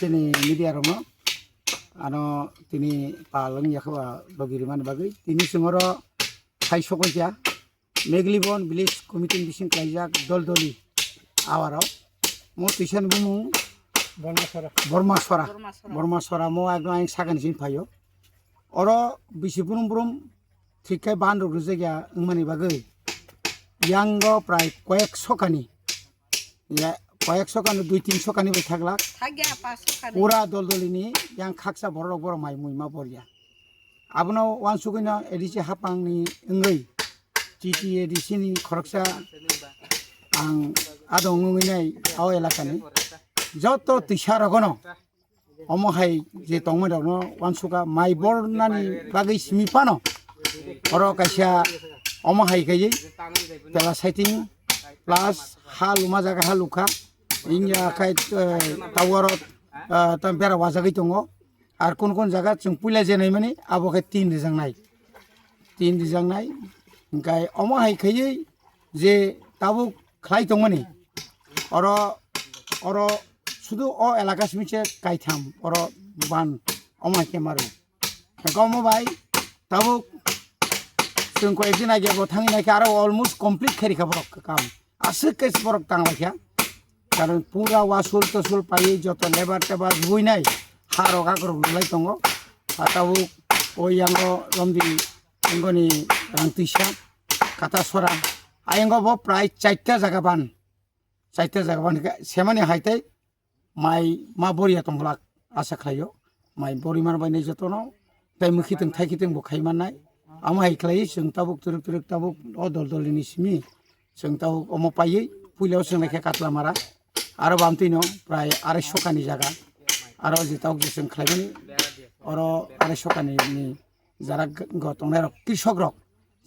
sini media romo ano tini palang yakwa bagiriman bagai tini sengoro hai sokoja Meglibon village committee bising kaijak dol-doli awaro mo tisan bumu Bormasora mo agno ang sagan sin payo oro bisi burum thikai bandro rujega ngmani bagai yango prai koyek sokani ya koyek sokani 2-3 sokani bai thagla pura dol-dolini yang khaksa borok mai muima borya abno wan sugina edisi hapangni ngai titi edisini khoroksa ang adong ngai aw elakani joto tisaragono omohai je tongmano wansuka mai bornani bagai simipano oro kaisa omohai kai tela setting plus haluma jaga haluka inya kai tawarot tampera wajagai tongo ar kon jaga chung puila jenai mani abo kai 3 rijang nai kai omohai kai je tabu khlai tongmani oro শুধু ও এলাকা সমিছে কাইথাম ওর বান অমাকে মারু কম ভাই তাবো जों কয়েকদিন আগে থাঙি নাকি আরো almost complete খেরি খাবার কাম আসে কেস বরক টাংলাইয়া কারণ পুরা ওয়াসুল তসুল পাই যত লেবার টেবার বুই নাই হার অগা করে বুলাই দङ তাবো ওই আঙ্গ লম্বি আঙ্গনি রাংতিসা কাটাসরা আঙ্গব প্রায় 4টা জায়গা বান সেমানে হাইতাই mai ma boria tonglak asa khlayo mai borimar bai nei jotono tai mukhitung thaikitung bo khaiman nai amai khlai जों tabuk turuk tabuk o dol-dolini simi जों tabuk omo paiyei puilao जों lekha katla mara aro bamtino prai 250 kani jaga aro je tabuk जों khlaimani oro 250 kani ni jara gotongnai rok krishok rok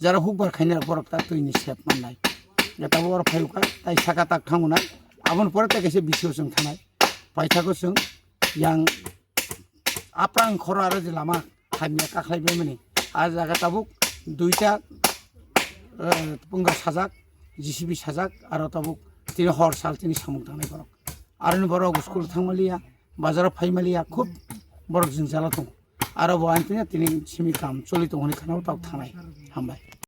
jara hukbar khainai borok ta tuini sep mannai tabuk oro phayuka tai saka tak thanguna abon pore ta kaise bisio जों thanai paithago जों yang aprang khoro aro je lama khamya kakhlaibai mani a jaga tabuk 2টা punga sajak GCB sajak aro tabuk tini hor sal tini samung tangnai borok aroni borok school thangmalia bazaro phaimaliya khub borok jing jala tong aro bo antini tini simi kam choli tongoni khanao tak thanai hambai।